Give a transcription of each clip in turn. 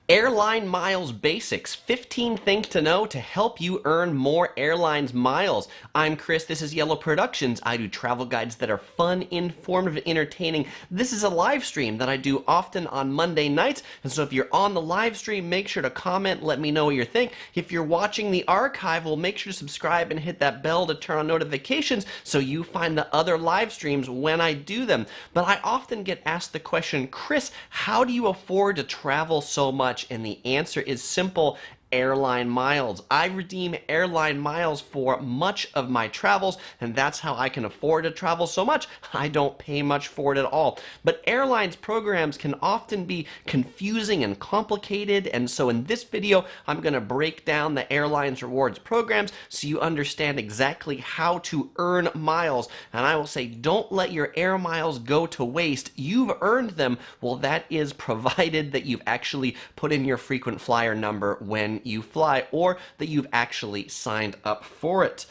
Airline Miles Basics, 15 things to know to help you earn more airlines miles. I'm Chris, this is Yellow Productions. I do travel guides that are fun, informative, entertaining. This is a live stream that I do often on Monday nights, and so if you're on the live stream, make sure to comment, let me know what you think. If you're watching the archive, well, make sure to subscribe and hit that bell to turn on notifications so you find the other live streams when I do them. But I often get asked the question, Chris, how do you afford to travel so much? And the answer is simple: airline miles. I redeem airline miles for much of my travels, and that's how I can afford to travel so much. I don't pay much for it at all. But airlines programs can often be confusing and complicated, and so in this video, I'm going to break down the airlines rewards programs so you understand exactly how to earn miles. And I will say, don't let your air miles go to waste. You've earned them. Well, that is provided that you've actually put in your frequent flyer number when you fly, or that you've actually signed up for it.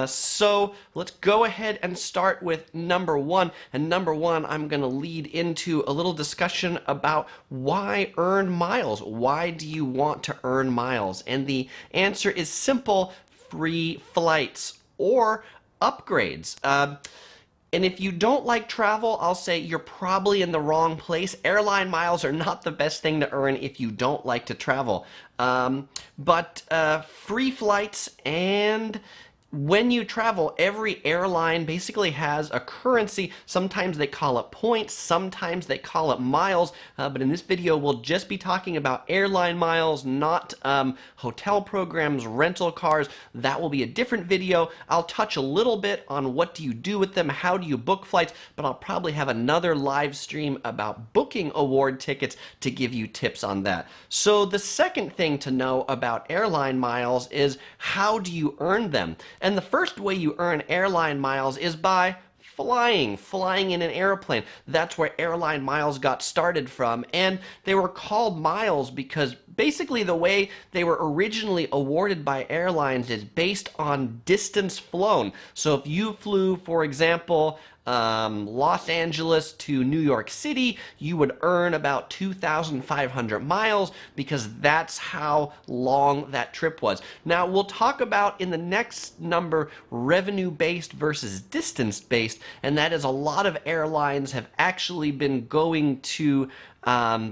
So let's go ahead and start with number one. And number one, I'm going to lead into a little discussion about why earn miles. Why do you want to earn miles? And the answer is simple: free flights or upgrades. And if you don't like travel, I'll say you're probably in the wrong place. Airline miles are not the best thing to earn if you don't like to travel. But free flights, and when you travel, every airline basically has a currency. Sometimes they call it points, sometimes they call it miles, but in this video we'll just be talking about airline miles, not hotel programs, rental cars. That will be a different video. I'll touch a little bit on what do you do with them, how do you book flights, but I'll probably have another live stream about booking award tickets to give you tips on that. So the second thing to know about airline miles is, how do you earn them? And the first way you earn airline miles is by flying in an airplane. That's where airline miles got started from, and they were called miles because basically the way they were originally awarded by airlines is based on distance flown. So if you flew, for example, Los Angeles to New York City, you would earn about 2,500 miles because that's how long that trip was. Now, we'll talk about in the next number revenue-based versus distance-based, and that is a lot of airlines have actually been going to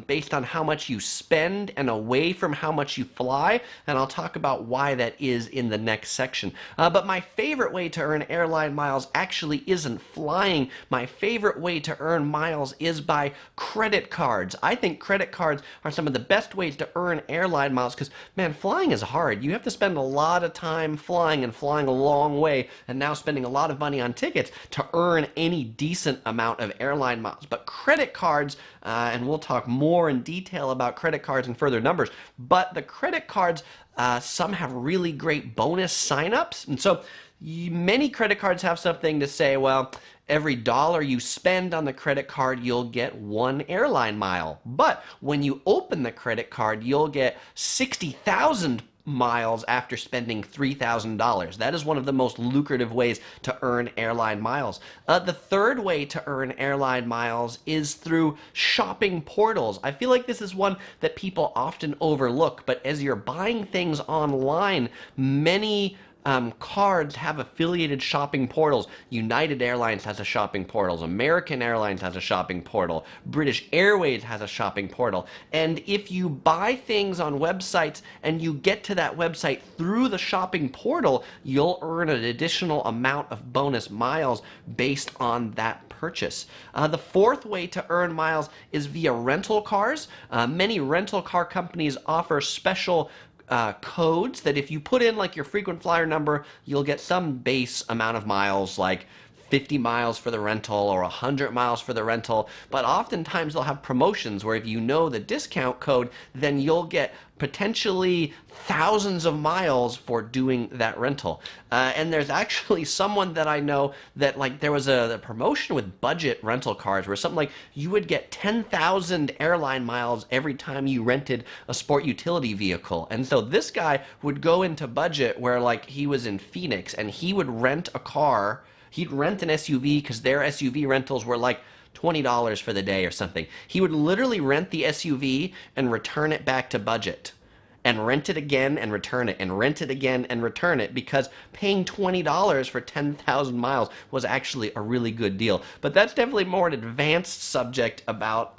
based on how much you spend and away from how much you fly, and I'll talk about why that is in the next section. But my favorite way to earn airline miles actually isn't flying. My favorite way to earn miles is by credit cards. I think credit cards are some of the best ways to earn airline miles because, man, flying is hard. You have to spend a lot of time flying and flying a long way, and now spending a lot of money on tickets to earn any decent amount of airline miles. But credit cards, and we'll talk more in detail about credit cards and further numbers, but the credit cards, some have really great bonus signups, and so many credit cards have something to say, well, every dollar you spend on the credit card, you'll get 1 airline mile. But when you open the credit card, you'll get 60,000 miles after spending $3,000. That is one of the most lucrative ways to earn airline miles. The third way to earn airline miles is through shopping portals. I feel like this is one that people often overlook, but as you're buying things online, many cards have affiliated shopping portals. United Airlines has a shopping portal. American Airlines has a shopping portal. British Airways has a shopping portal. And if you buy things on websites and you get to that website through the shopping portal, you'll earn an additional amount of bonus miles based on that purchase. The fourth way to earn miles is via rental cars. Many rental car companies offer special codes that if you put in like your frequent flyer number, you'll get some base amount of miles, like 50 miles for the rental or 100 miles for the rental. But oftentimes they'll have promotions where if you know the discount code, then you'll get potentially thousands of miles for doing that rental. And there's actually someone that I know that, like, there was a promotion with budget rental cars where something like you would get 10,000 airline miles every time you rented a sport utility vehicle. And so this guy would go into budget where, like, he was in Phoenix and he would rent a car. He'd rent an SUV because their SUV rentals were like $20 for the day or something. He would literally rent the SUV and return it back to budget, and rent it again and return it, and rent it again and return it, because paying $20 for 10,000 miles was actually a really good deal. But that's definitely more an advanced subject about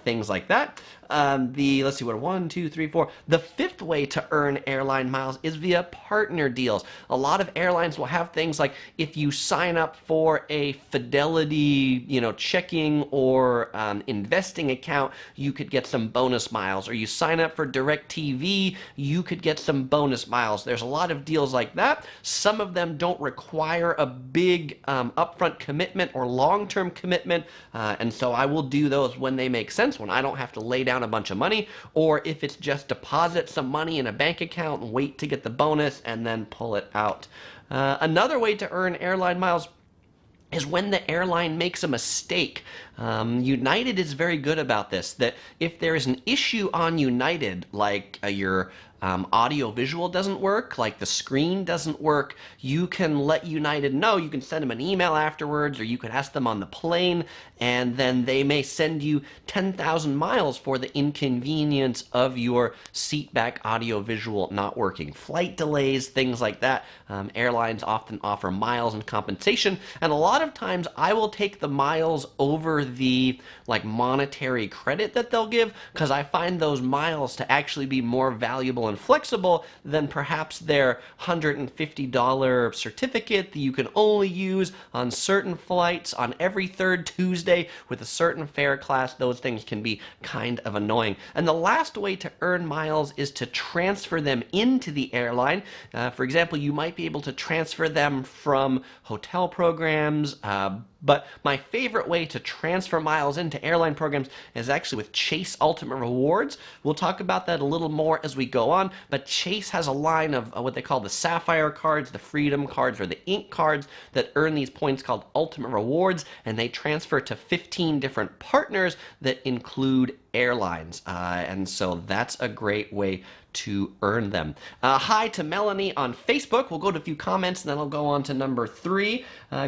things like that. Let's see, what, 1, 2, 3, 4. The fifth way to earn airline miles is via partner deals. A lot of airlines will have things like, if you sign up for a Fidelity, checking or investing account, you could get some bonus miles. Or you sign up for DirecTV, you could get some bonus miles. There's a lot of deals like that. Some of them don't require a big upfront commitment or long-term commitment, and so I will do those when they make sense, when I don't have to lay down a bunch of money, or if it's just deposit some money in a bank account and wait to get the bonus and then pull it out. Another way to earn airline miles is when the airline makes a mistake. United is very good about this, that if there is an issue on United, like your audio visual doesn't work, like the screen doesn't work, you can let United know. You can send them an email afterwards, or you could ask them on the plane, and then they may send you 10,000 miles for the inconvenience of your seatback audio visual not working. Flight delays, things like that. Airlines often offer miles and compensation, and a lot of times I will take the miles over the monetary credit that they'll give, because I find those miles to actually be more valuable and flexible than perhaps their $150 certificate that you can only use on certain flights on every third Tuesday with a certain fare class. Those things can be kind of annoying. And the last way to earn miles is to transfer them into the airline. For example, you might be able to transfer them from hotel programs, but my favorite way to transfer miles into airline programs is actually with Chase Ultimate Rewards. We'll talk about that a little more as we go on, but Chase has a line of what they call the Sapphire cards, the Freedom cards, or the Ink cards that earn these points called Ultimate Rewards, and they transfer to 15 different partners that include airlines, and so that's a great way to earn them. Hi to Melanie on Facebook. We'll go to a few comments and then I'll go on to number 3.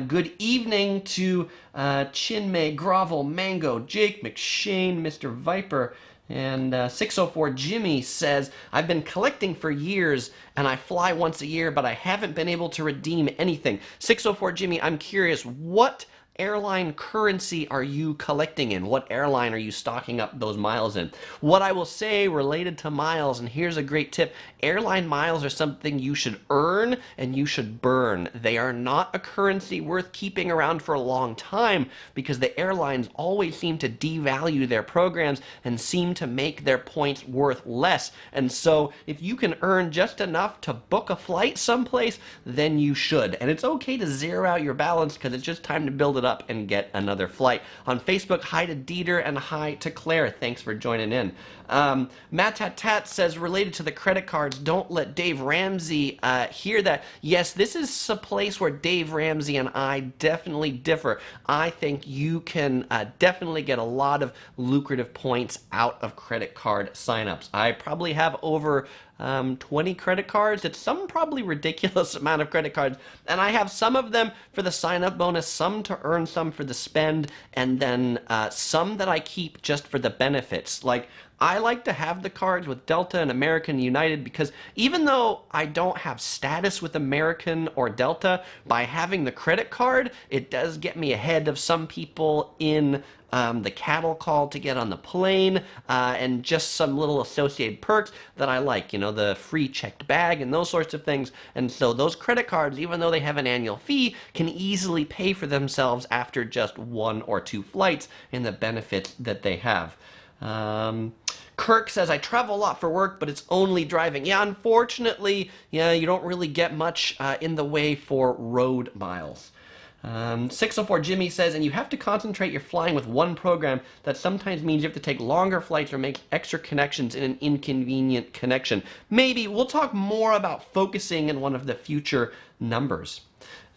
Good evening to Chinmay, Grovel, Mango, Jake, McShane, Mr. Viper, and 604 Jimmy says, I've been collecting for years and I fly once a year, but I haven't been able to redeem anything. 604 Jimmy, I'm curious, what airline currency are you collecting in? What airline are you stocking up those miles in? What I will say related to miles, and here's a great tip, airline miles are something you should earn and you should burn. They are not a currency worth keeping around for a long time, because the airlines always seem to devalue their programs and seem to make their points worth less. And so if you can earn just enough to book a flight someplace, then you should. And it's okay to zero out your balance, because it's just time to build it up and get another flight. On Facebook, hi to Dieter and hi to Claire. Thanks for joining in. Matt Tat Tat says, related to the credit cards, don't let Dave Ramsey hear that. Yes, this is a place where Dave Ramsey and I definitely differ. I think you can definitely get a lot of lucrative points out of credit card signups. I probably have over 20 credit cards. It's some probably ridiculous amount of credit cards, and I have some of them for the sign-up bonus, some to earn, some for the spend, and then some that I keep just for the benefits. Like, I like to have the cards with Delta and American United, because even though I don't have status with American or Delta, by having the credit card, it does get me ahead of some people in the cattle call to get on the plane, and just some little associated perks that I like, the free checked bag and those sorts of things. And so those credit cards, even though they have an annual fee, can easily pay for themselves after just 1 or 2 flights in the benefits that they have. Kirk says, I travel a lot for work, but it's only driving. Yeah, unfortunately, you don't really get much in the way for road miles. 604 Jimmy says, and you have to concentrate your flying with one program. That sometimes means you have to take longer flights or make extra connections in an inconvenient connection. Maybe. We'll talk more about focusing in one of the future numbers.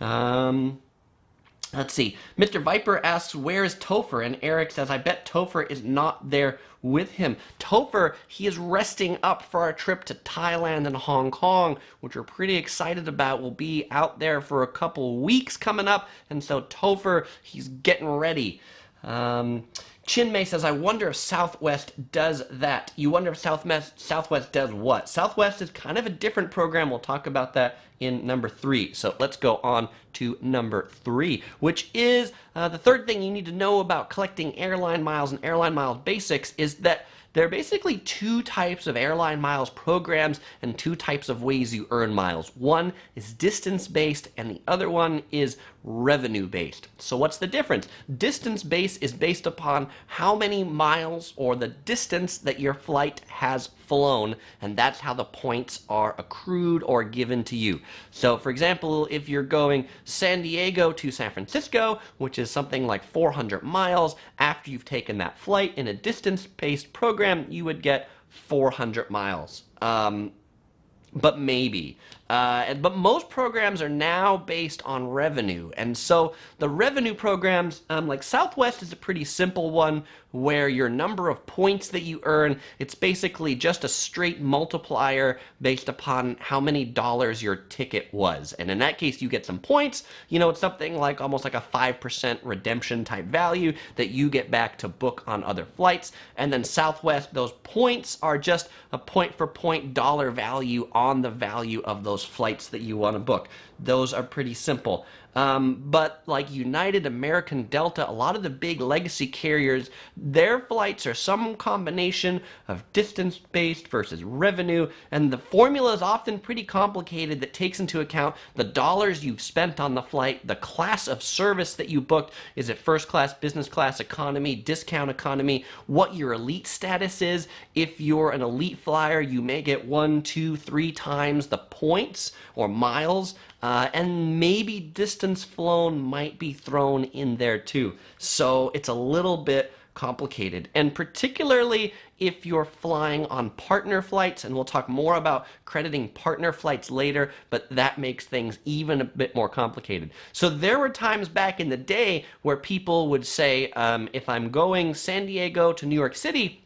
Let's see. Mr. Viper asks, where is Topher? And Eric says, I bet Topher is not there with him. Topher, he is resting up for our trip to Thailand and Hong Kong, which we're pretty excited about. We'll be out there for a couple weeks coming up, and so Topher, he's getting ready. Chinmay says, I wonder if Southwest does that. You wonder if Southwest does what? Southwest is kind of a different program. We'll talk about that in number 3. So let's go on to number 3, which is the third thing you need to know about collecting airline miles and airline miles basics is that there are basically 2 types of airline miles programs and 2 types of ways you earn miles. One is distance-based and the other one is revenue-based. So what's the difference? Distance-based is based upon how many miles or the distance that your flight has flown, and that's how the points are accrued or given to you. So for example, if you're going San Diego to San Francisco, which is something like 400 miles, after you've taken that flight in a distance-based program, you would get 400 miles. But maybe. But most programs are now based on revenue. And so the revenue programs, like Southwest is a pretty simple one where your number of points that you earn, it's basically just a straight multiplier based upon how many dollars your ticket was. And in that case, you get some points. You know, it's something like almost like a 5% redemption type value that you get back to book on other flights. And then Southwest, those points are just a point for point dollar value on the value of those flights that you want to book. Those are pretty simple. But like United, American, Delta, a lot of the big legacy carriers, their flights are some combination of distance-based versus revenue, and the formula is often pretty complicated that takes into account the dollars you've spent on the flight, the class of service that you booked, is it first class, business class, economy, discount economy, what your elite status is. If you're an elite flyer, you may get 1, 2, 3 times the points or miles, and maybe distance flown might be thrown in there too. So it's a little bit complicated, and particularly if you're flying on partner flights, and we'll talk more about crediting partner flights later, but that makes things even a bit more complicated. So there were times back in the day where people would say, if I'm going San Diego to New York City,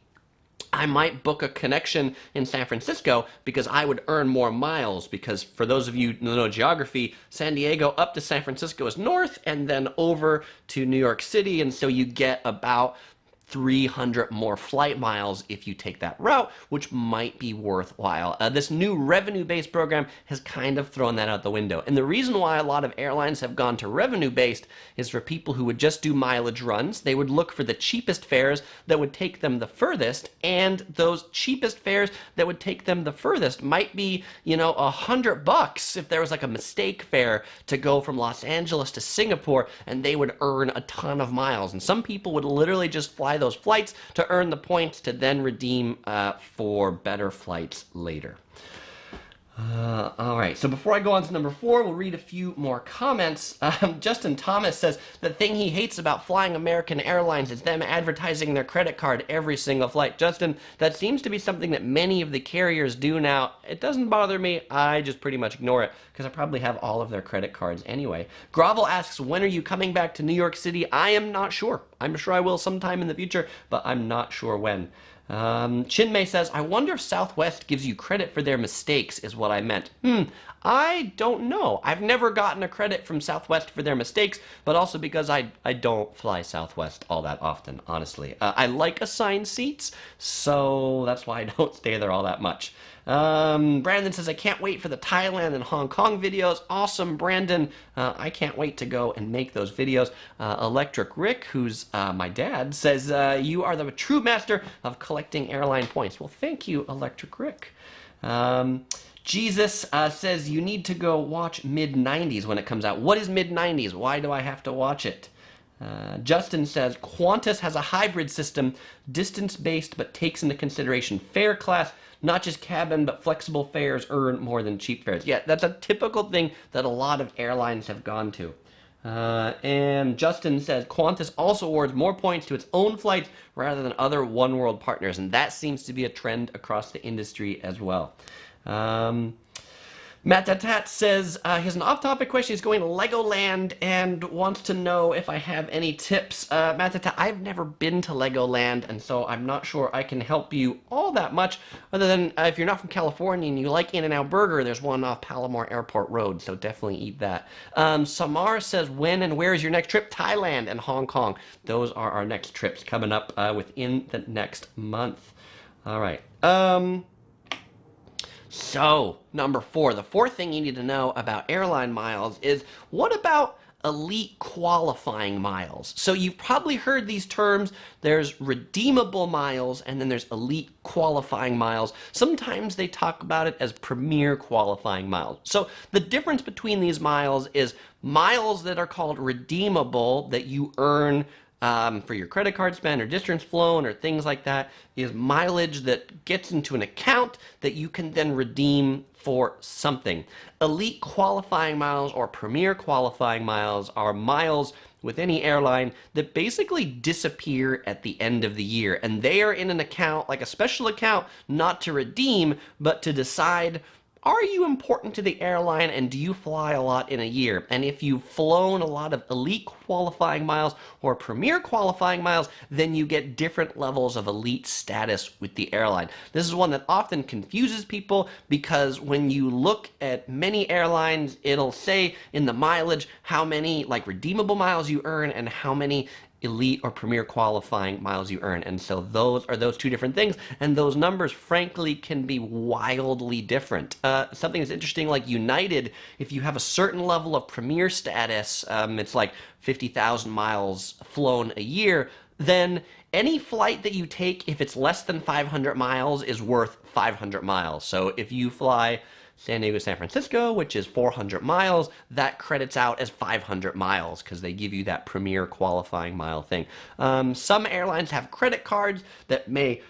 I might book a connection in San Francisco because I would earn more miles, because for those of you who know geography, San Diego up to San Francisco is north and then over to New York City, and so you get about 300 more flight miles if you take that route, which might be worthwhile. This new revenue-based program has kind of thrown that out the window. And the reason why a lot of airlines have gone to revenue-based is for people who would just do mileage runs. They would look for the cheapest fares that would take them the furthest, and those cheapest fares that would take them the furthest might be, you know, $100 if there was like a mistake fare to go from Los Angeles to Singapore, and they would earn a ton of miles. And some people would literally just fly those flights to earn the points to then redeem for better flights later. All right, so before I go on to number 4, we'll read a few more comments. Justin Thomas says, the thing he hates about flying American Airlines is them advertising their credit card every single flight. Justin, that seems to be something that many of the carriers do now. It doesn't bother me. I just pretty much ignore it because I probably have all of their credit cards anyway. Grovel asks, when are you coming back to New York City? I am not sure. I'm sure I will sometime in the future, but I'm not sure when. Chinmay says, I wonder if Southwest gives you credit for their mistakes is what I meant. I don't know. I've never gotten a credit from Southwest for their mistakes, but also because I don't fly Southwest all that often, honestly. I like assigned seats, so that's why I don't stay there all that much. Brandon says, I can't wait for the Thailand and Hong Kong videos. Awesome, Brandon. I can't wait to go and make those videos. Electric Rick, who's my dad, says, you are the true master of collecting airline points. Well, thank you, Electric Rick. Jesus says, you need to go watch Mid-90s when it comes out. What is Mid-90s? Why do I have to watch it? Justin says, Qantas has a hybrid system, distance-based, but takes into consideration fare class. Not just cabin, but flexible fares earn more than cheap fares. Yeah, that's a typical thing that a lot of airlines have gone to. And Justin says, Qantas also awards more points to its own flights rather than other oneworld partners, and that seems to be a trend across the industry as well. Matt Tatat says he has an off-topic question. He's going to Legoland and wants to know if I have any tips. Matt Tatat, I've never been to Legoland, and so I'm not sure I can help you all that much, other than if you're not from California and you like In-N-Out Burger, there's one off Palomar Airport Road, so definitely eat that. Samar says, when and where is your next trip? Thailand and Hong Kong. Those are our next trips coming up within the next month. All right. So, number 4, the fourth thing you need to know about airline miles is, what about elite qualifying miles? So you've probably heard these terms. There's redeemable miles, and then there's elite qualifying miles. Sometimes they talk about it as premier qualifying miles. So the difference between these miles is miles that are called redeemable, that you earn for your credit card spend or distance flown or things like that, is mileage that gets into an account that you can then redeem for something. Elite qualifying miles or premier qualifying miles are miles with any airline that basically disappear at the end of the year, and they are in an account, like a special account, not to redeem, but to decide, are you important to the airline and do you fly a lot in a year? And if you've flown a lot of elite qualifying miles or premier qualifying miles, then you get different levels of elite status with the airline. This is one that often confuses people, because when you look at many airlines, it'll say in the mileage how many like redeemable miles you earn and how many elite or premier qualifying miles you earn. And so those are those two different things, and those numbers frankly can be wildly different. Something that's interesting, like United, if you have a certain level of premier status, it's like 50,000 miles flown a year, then any flight that you take, if it's less than 500 miles, is worth 500 miles. So if you fly San Diego, San Francisco, which is 400 miles, that credits out as 500 miles because they give you that premier qualifying mile thing. Some airlines have credit cards that may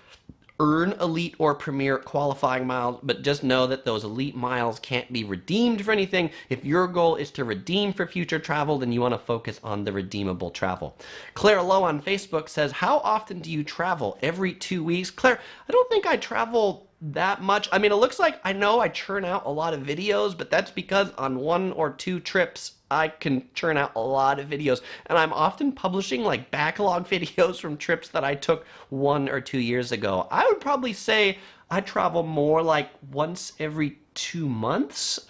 earn elite or premier qualifying miles, but just know that those elite miles can't be redeemed for anything. If your goal is to redeem for future travel, then you want to focus on the redeemable travel. Claire Lowe on Facebook says, how often do you travel? Every 2 weeks? Claire, I don't think I travel that much. I mean, it looks like I know I churn out a lot of videos, but that's because on 1 or 2 trips I can churn out a lot of videos, and I'm often publishing like backlog videos from trips that I took 1 or 2 years ago. I would probably say I travel more like once every 2 months.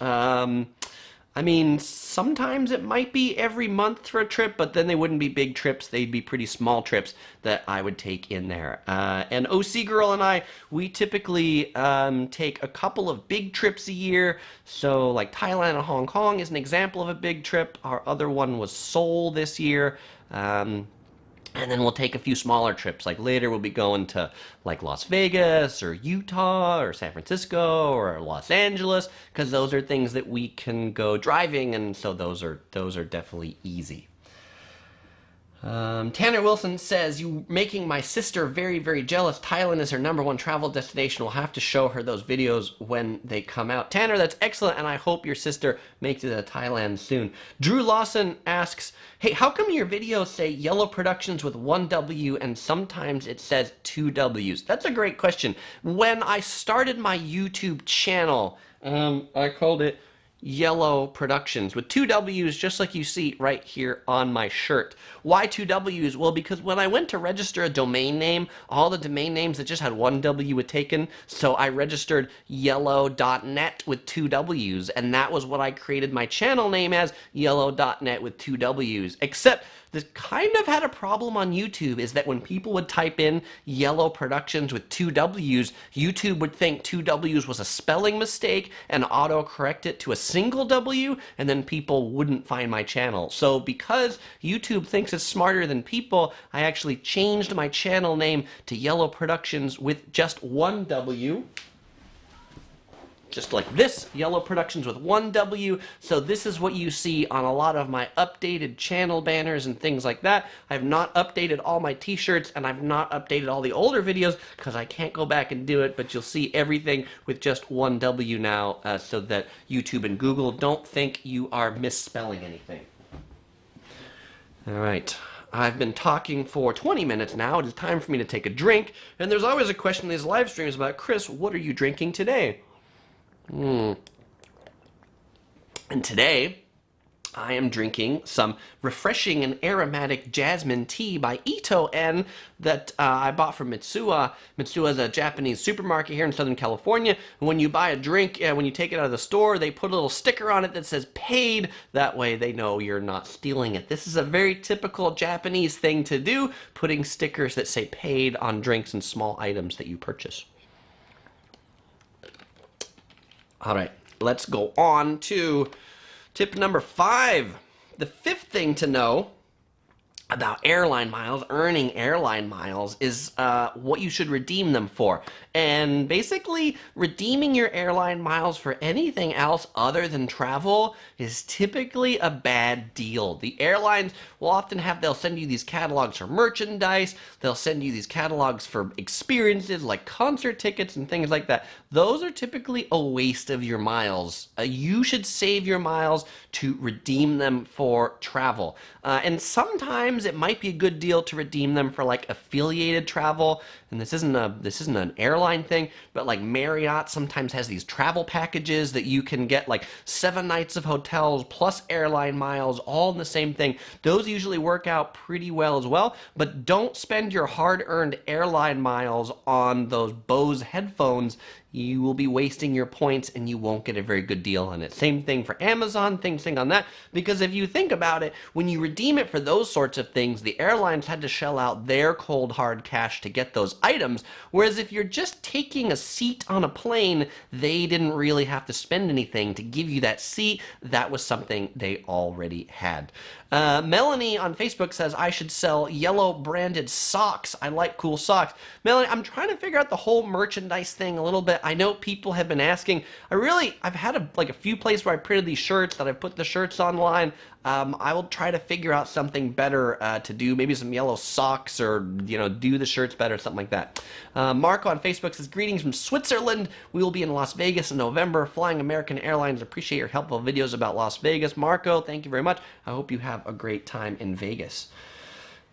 I mean, sometimes it might be every month for a trip, but then they wouldn't be big trips. They'd be pretty small trips that I would take in there. And OC Girl and I, we typically take a couple of big trips a year. So like Thailand and Hong Kong is an example of a big trip. Our other one was Seoul this year. And then we'll take a few smaller trips. Like later we'll be going to like Las Vegas or Utah or San Francisco or Los Angeles, because those are things that we can go driving, and so those are definitely easy. Tanner Wilson says, you making my sister very, very jealous. Thailand is her #1 travel destination. We'll have to show her those videos when they come out. Tanner, that's excellent, and I hope your sister makes it to Thailand soon. Drew Lawson asks, hey, how come your videos say Yellow Productions with 1 W and sometimes it says 2 Ws? That's a great question. When I started my YouTube channel, I called it Yellow Productions with 2 W's, just like you see right here on my shirt. Why 2 W's? Well, because when I went to register a domain name, all the domain names that just had 1 W were taken, so I registered yellow.net with 2 W's, and that was what I created my channel name as, yellow.net with 2 W's. Except this kind of had a problem on YouTube, is that when people would type in Yellow Productions with 2 W's, YouTube would think 2 W's was a spelling mistake and auto-correct it to a single W, and then people wouldn't find my channel. So because YouTube thinks it's smarter than people, I actually changed my channel name to Yellow Productions with just 1 W. Just like this, Yellow Productions with 1 W. So this is what you see on a lot of my updated channel banners and things like that. I've not updated all my t-shirts, and I've not updated all the older videos because I can't go back and do it, but you'll see everything with just 1 W now, so that YouTube and Google don't think you are misspelling anything. All right. I've been talking for 20 minutes now. It is time for me to take a drink, and there's always a question in these live streams about, Chris, what are you drinking today? And today, I am drinking some refreshing and aromatic jasmine tea by Ito En that I bought from Mitsuwa. Mitsuwa is a Japanese supermarket here in Southern California. When you buy a drink, when you take it out of the store, they put a little sticker on it that says paid. That way they know you're not stealing it. This is a very typical Japanese thing to do, putting stickers that say paid on drinks and small items that you purchase. All right, let's go on to tip number 5. The 5th thing to know about airline miles, earning airline miles, is what you should redeem them for. And basically, redeeming your airline miles for anything else other than travel is typically a bad deal. The airlines will often they'll send you these catalogs for merchandise, they'll send you these catalogs for experiences like concert tickets and things like that. Those are typically a waste of your miles. You should save your miles to redeem them for travel. And sometimes it might be a good deal to redeem them for like affiliated travel. And this isn't an airline thing, but like Marriott sometimes has these travel packages that you can get like 7 nights of hotels plus airline miles all in the same thing. Those usually work out pretty well as well, but don't spend your hard-earned airline miles on those Bose headphones. You will be wasting your points and you won't get a very good deal on it. Same thing for Amazon, same thing on that, because if you think about it, when you redeem it for those sorts of things, the airlines had to shell out their cold hard cash to get those items, whereas if you're just taking a seat on a plane, they didn't really have to spend anything to give you that seat. That was something they already had. Melanie on Facebook says, I should sell yellow branded socks. I like cool socks. Melanie, I'm trying to figure out the whole merchandise thing a little bit. I know people have been asking. I've had a few places where I printed these shirts that I put the shirts online. I will try to figure out something better to do, maybe some yellow socks or, do the shirts better, something like that. Marco on Facebook says, greetings from Switzerland. We will be in Las Vegas in November, flying American Airlines. Appreciate your helpful videos about Las Vegas. Marco, thank you very much. I hope you have a great time in Vegas.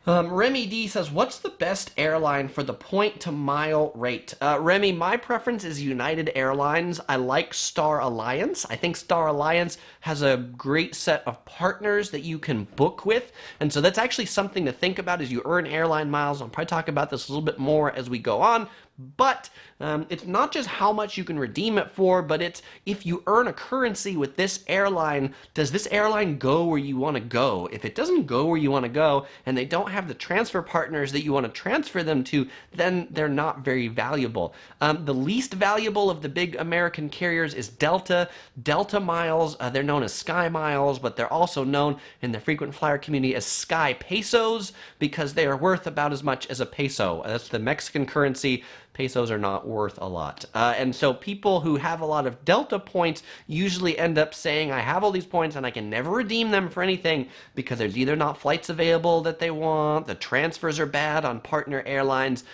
Remy D says, what's the best airline for the point-to-mile rate? Remy, my preference is United Airlines. I like Star Alliance. I think Star Alliance has a great set of partners that you can book with. And so that's actually something to think about as you earn airline miles. I'll probably talk about this a little bit more as we go on. But it's not just how much you can redeem it for, but it's if you earn a currency with this airline, does this airline go where you want to go? If it doesn't go where you want to go and they don't have the transfer partners that you want to transfer them to, then they're not very valuable. The least valuable of the big American carriers is Delta. Delta miles, they're known as Sky Miles, but they're also known in the frequent flyer community as Sky Pesos because they are worth about as much as a peso. That's the Mexican currency. Pesos are not worth a lot. And so people who have a lot of Delta points usually end up saying, I have all these points and I can never redeem them for anything because there's either not flights available that they want, the transfers are bad on partner airlines.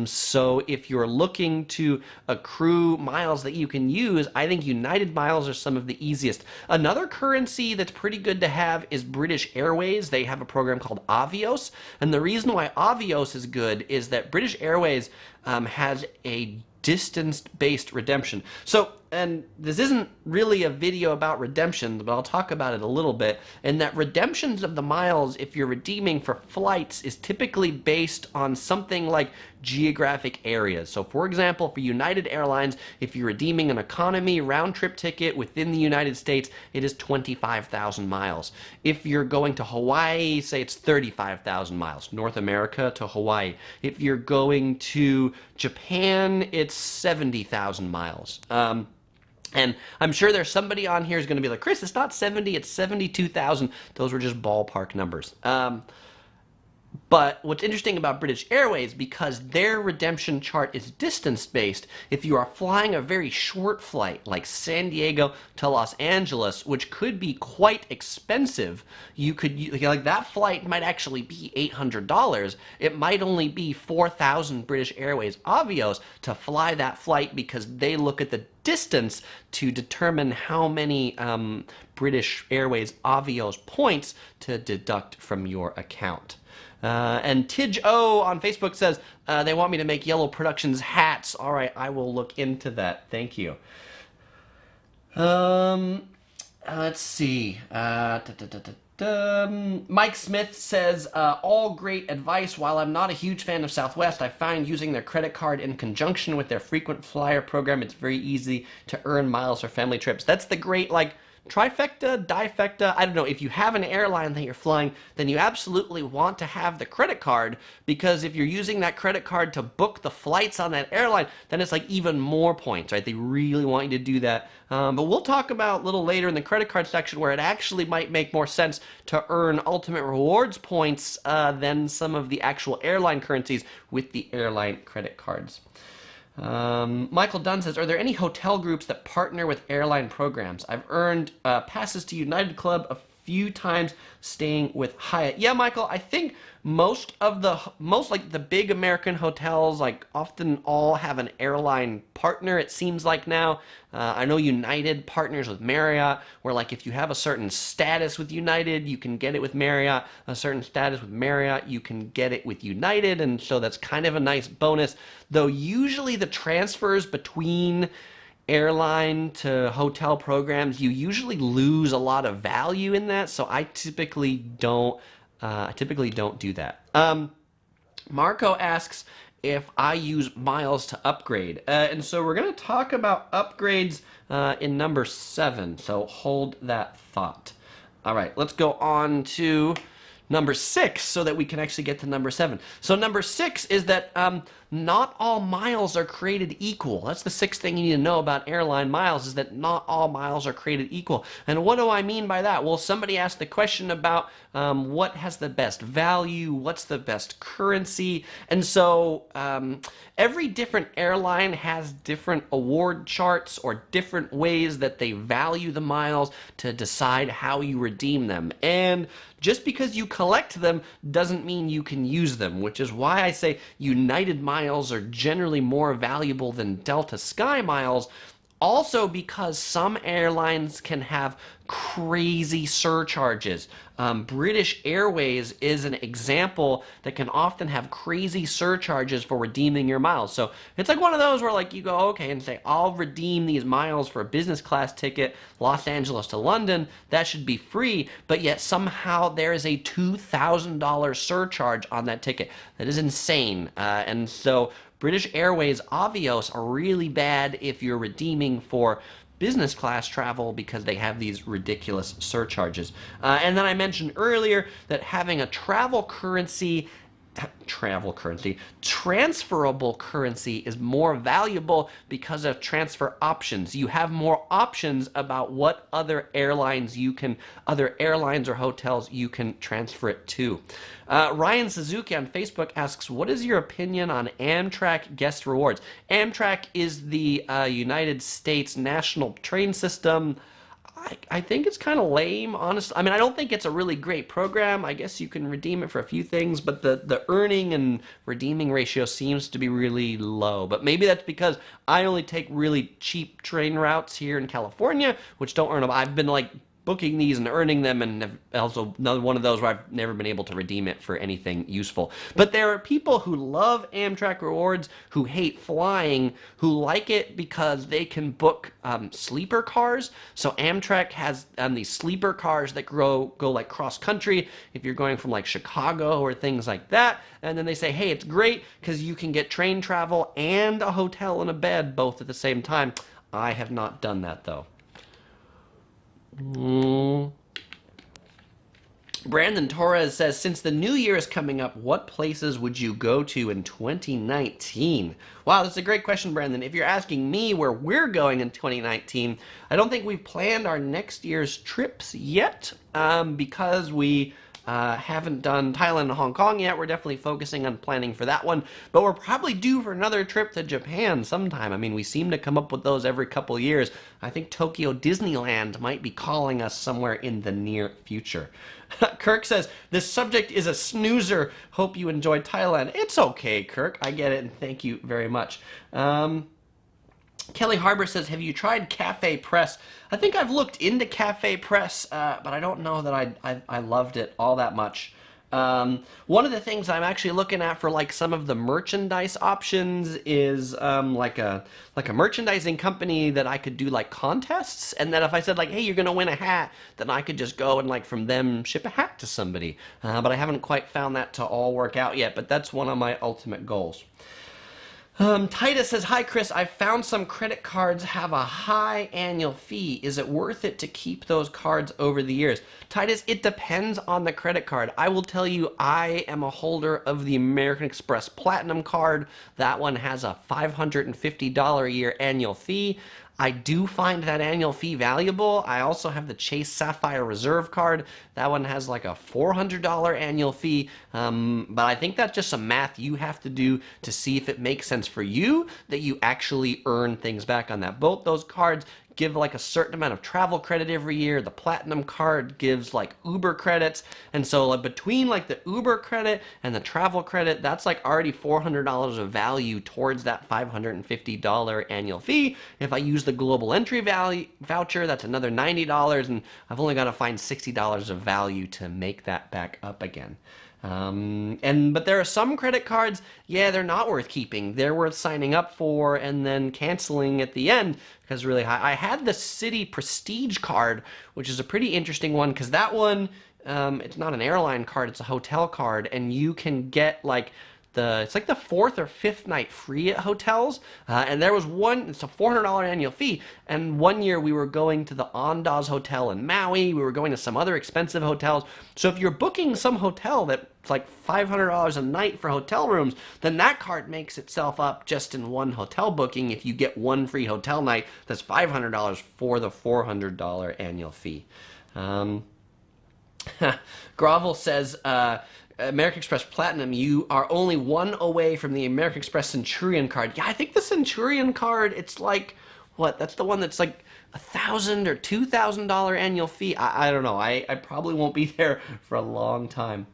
So if you're looking to accrue miles that you can use, I think United miles are some of the easiest. Another currency that's pretty good to have is British Airways. They have a program called Avios. And the reason why Avios is good is that British Airways has a distance-based redemption. So, and this isn't really a video about redemptions, but I'll talk about it a little bit, and that redemptions of the miles, if you're redeeming for flights, is typically based on something like geographic areas. So, for example, for United Airlines, if you're redeeming an economy round-trip ticket within the United States, it is 25,000 miles. If you're going to Hawaii, say it's 35,000 miles, North America to Hawaii. If you're going to Japan, it's 70,000 miles. And I'm sure there's somebody on here who's going to be like, Chris, it's not 70, it's 72,000. Those were just ballpark numbers. But what's interesting about British Airways, because their redemption chart is distance-based, if you are flying a very short flight, like San Diego to Los Angeles, which could be quite expensive, you could, like that flight might actually be $800. It might only be 4,000 British Airways Avios to fly that flight because they look at the distance to determine how many British Airways Avios points to deduct from your account. And Tidge O on Facebook says, they want me to make Yellow Productions hats. All right, I will look into that. Thank you. Let's see. Mike Smith says, all great advice. While I'm not a huge fan of Southwest, I find using their credit card in conjunction with their frequent flyer program, it's very easy to earn miles for family trips. That's the great, like, trifecta, difecta. I don't know. If you have an airline that you're flying, then you absolutely want to have the credit card, because if you're using that credit card to book the flights on that airline, then it's like even more points, right? They really want you to do that. But we'll talk about a little later in the credit card section where it actually might make more sense to earn ultimate rewards points than some of the actual airline currencies with the airline credit cards. Michael Dunn says, are there any hotel groups that partner with airline programs? I've earned passes to United Club a few times staying with Hyatt. Yeah, Michael, I think most like the big American hotels like often all have an airline partner, it seems like now. I know United partners with Marriott, where like if you have a certain status with United, you can get it with Marriott. A certain status with Marriott, you can get it with United, and so that's kind of a nice bonus. Though usually the transfers between airline to hotel programs, you usually lose a lot of value in that, so I typically don't do that. Marco asks if I use miles to upgrade, and so we're going to talk about upgrades in number 7, so hold that thought. All right, let's go on to number 6 so that we can actually get to number 7. So number 6 is that not all miles are created equal. That's the 6th thing you need to know about airline miles, is that not all miles are created equal. And what do I mean by that? Well, somebody asked the question about what has the best value, what's the best currency, and so every different airline has different award charts or different ways that they value the miles to decide how you redeem them. And just because you collect them doesn't mean you can use them, which is why I say United miles are generally more valuable than Delta Sky miles. Also because some airlines can have crazy surcharges. British Airways is an example that can often have crazy surcharges for redeeming your miles. So it's like one of those where like you go, okay, and say, I'll redeem these miles for a business class ticket, Los Angeles to London, that should be free, but yet somehow there is a $2,000 surcharge on that ticket. That is insane. And so British Airways Avios are really bad if you're redeeming for business class travel because they have these ridiculous surcharges. And then I mentioned earlier that having a transferable currency is more valuable because of transfer options. You have more options about what other airlines or hotels you can transfer it to. Ryan Suzuki on Facebook asks, what is your opinion on Amtrak guest rewards? Amtrak is the United States national train system. I think it's kind of lame, honestly. I mean, I don't think it's a really great program. I guess you can redeem it for a few things, but the earning and redeeming ratio seems to be really low. But maybe that's because I only take really cheap train routes here in California, which don't earn them. I've been like booking these and earning them, and also another one of those where I've never been able to redeem it for anything useful. But there are people who love Amtrak rewards, who hate flying, who like it because they can book sleeper cars. So Amtrak has these sleeper cars that go like cross country if you're going from like Chicago or things like that. And then they say, hey, it's great because you can get train travel and a hotel and a bed both at the same time. I have not done that though. Brandon Torres says, since the new year is coming up, what places would you go to in 2019? Wow, that's a great question, Brandon. If you're asking me where we're going in 2019, I don't think we've planned our next year's trips yet because we haven't done Thailand and Hong Kong yet. We're definitely focusing on planning for that one, but we're probably due for another trip to Japan sometime. I mean, we seem to come up with those every couple years. I think Tokyo Disneyland might be calling us somewhere in the near future. Kirk says, this subject is a snoozer. Hope you enjoyed Thailand. It's okay, Kirk. I get it, and thank you very much. Kelly Harbor says, have you tried Cafe Press? I think I've looked into Cafe Press, but I don't know that I loved it all that much. One of the things I'm actually looking at for like some of the merchandise options is like a merchandising company that I could do like contests, and then if I said like, hey, you're gonna win a hat, then I could just go and like from them ship a hat to somebody. But I haven't quite found that to all work out yet, but that's one of my ultimate goals. Titus says, hi Chris, I found some credit cards have a high annual fee. Is it worth it to keep those cards over the years? Titus, it depends on the credit card. I will tell you, I am a holder of the American Express Platinum card. That one has a $550 a year annual fee. I do find that annual fee valuable. I also have the Chase Sapphire Reserve card. That one has like a $400 annual fee, but I think that's just some math you have to do to see if it makes sense for you that you actually earn things back on that. Both those cards give like a certain amount of travel credit every year. The Platinum card gives like Uber credits, and so like between like the Uber credit and the travel credit, that's like already $400 of value towards that $550 annual fee. If I use the global entry value voucher, that's another $90, and I've only got to find $60 of value to make that back up again. But there are some credit cards, yeah, they're not worth keeping. They're worth signing up for and then canceling at the end because really high. I had the Citi Prestige card, which is a pretty interesting one because that one, it's not an airline card, it's a hotel card, and you can get like it's like the fourth or fifth night free at hotels, and there was one, it's a $400 annual fee, and one year we were going to the Andaz Hotel in Maui, we were going to some other expensive hotels, so if you're booking some hotel that's like $500 a night for hotel rooms, then that card makes itself up just in one hotel booking if you get one free hotel night that's $500 for the $400 annual fee. Grovel says, American Express Platinum, you are only one away from the American Express Centurion card. Yeah, I think the Centurion card, it's like, what, that's the one that's like $1,000 or $2,000 annual fee. I don't know. I probably won't be there for a long time.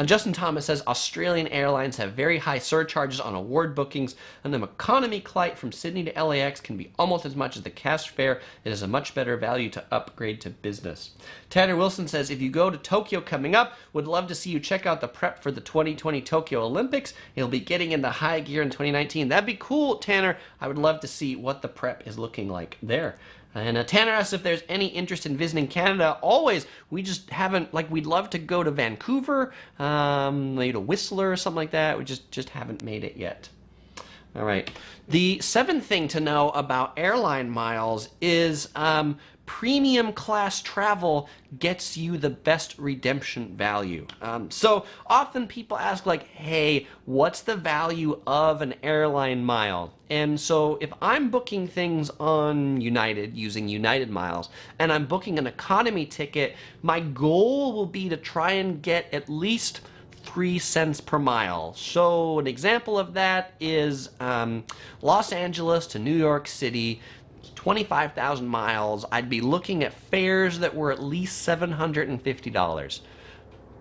Justin Thomas says Australian Airlines have very high surcharges on award bookings, and the economy flight from Sydney to LAX can be almost as much as the cash fare. It is a much better value to upgrade to business. Tanner Wilson says, if you go to Tokyo coming up, would love to see you check out the prep for the 2020 Tokyo Olympics. He'll be getting into high gear in 2019. That'd be cool, Tanner. I would love to see what the prep is looking like there. And Tanner asks if there's any interest in visiting Canada. Always. We just haven't, like, we'd love to go to Vancouver, maybe to Whistler or something like that. We just haven't made it yet. All right. The seventh thing to know about airline miles is premium class travel gets you the best redemption value. So often people ask like, hey, what's the value of an airline mile? And so if I'm booking things on United using United miles and I'm booking an economy ticket, my goal will be to try and get at least 3 cents per mile. So an example of that is Los Angeles to New York City, 25,000 miles. I'd be looking at fares that were at least $750.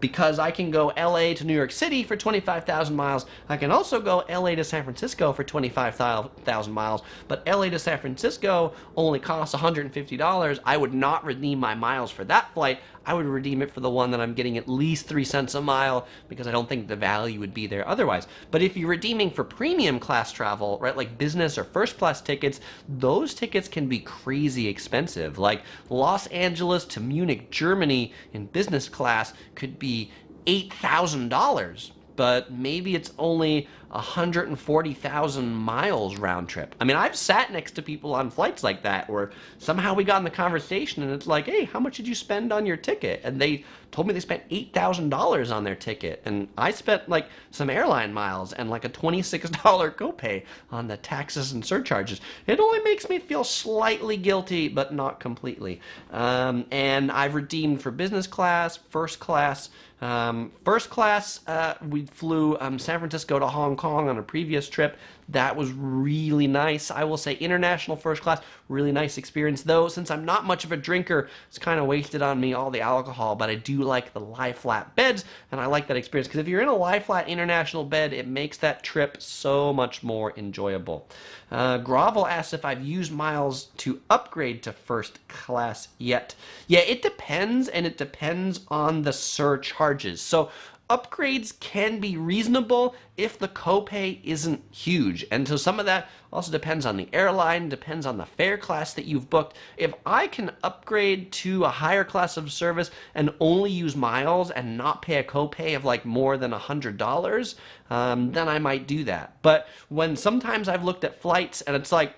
Because I can go LA to New York City for 25,000 miles. I can also go LA to San Francisco for 25,000 miles, but LA to San Francisco only costs $150. I would not redeem my miles for that flight. I would redeem it for the one that I'm getting at least 3 cents a mile because I don't think the value would be there otherwise. But if you're redeeming for premium class travel, right, like business or first class tickets, those tickets can be crazy expensive. Like Los Angeles to Munich, Germany in business class could be $8,000. But maybe it's only 140,000 miles round trip. I mean, I've sat next to people on flights like that where somehow we got in the conversation and it's like, hey, how much did you spend on your ticket? And they told me they spent $8,000 on their ticket. And I spent like some airline miles and like a $26 copay on the taxes and surcharges. It only makes me feel slightly guilty, but not completely. And I've redeemed for business class, first class. First class, we flew San Francisco to Hong Kong on a previous trip. That was really nice. I will say international first class, really nice experience. Though, since I'm not much of a drinker, it's kind of wasted on me all the alcohol, but I do like the lie flat beds, and I like that experience because if you're in a lie flat international bed, it makes that trip so much more enjoyable. Grovel asks if I've used miles to upgrade to first class yet. Yeah, it depends, and it depends on the surcharges. So upgrades can be reasonable if the copay isn't huge. And so some of that also depends on the airline, depends on the fare class that you've booked. If I can upgrade to a higher class of service and only use miles and not pay a copay of like more than $100, then I might do that. But when sometimes I've looked at flights and it's like,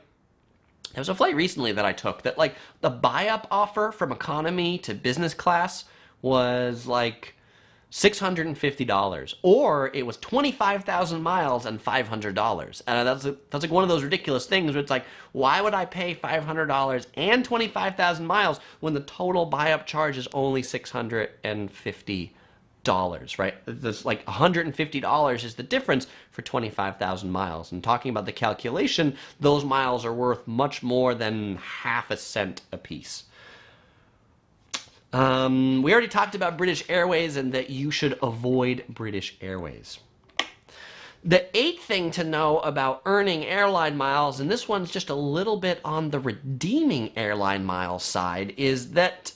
there was a flight recently that I took that like the buy-up offer from economy to business class was like $650, or it was 25,000 miles and $500. And that's like one of those ridiculous things where it's like, why would I pay $500 and 25,000 miles when the total buy-up charge is only $650? Right? This like $150 is the difference for 25,000 miles. And talking about the calculation, those miles are worth much more than half a cent a piece. We already talked about British Airways and that you should avoid British Airways. The eighth thing to know about earning airline miles, and this one's just a little bit on the redeeming airline miles side, is that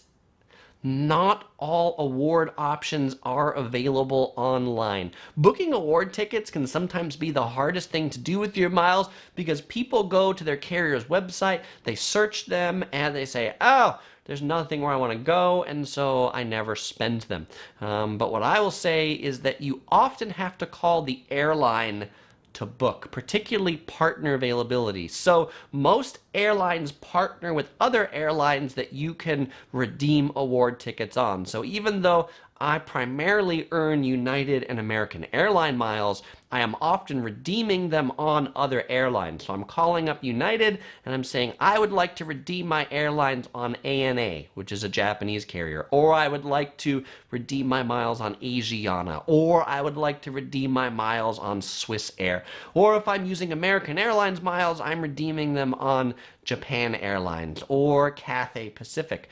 not all award options are available online. Booking award tickets can sometimes be the hardest thing to do with your miles because people go to their carrier's website, they search them, and they say, oh, there's nothing where I want to go, and so I never spend them. But what I will say is that you often have to call the airline to book, particularly partner availability. So most airlines partner with other airlines that you can redeem award tickets on. So even though I primarily earn United and American airline miles, I am often redeeming them on other airlines. So I'm calling up United and I'm saying, I would like to redeem my airlines on ANA, which is a Japanese carrier, or I would like to redeem my miles on Asiana, or I would like to redeem my miles on Swiss Air. Or if I'm using American Airlines miles, I'm redeeming them on Japan Airlines or Cathay Pacific,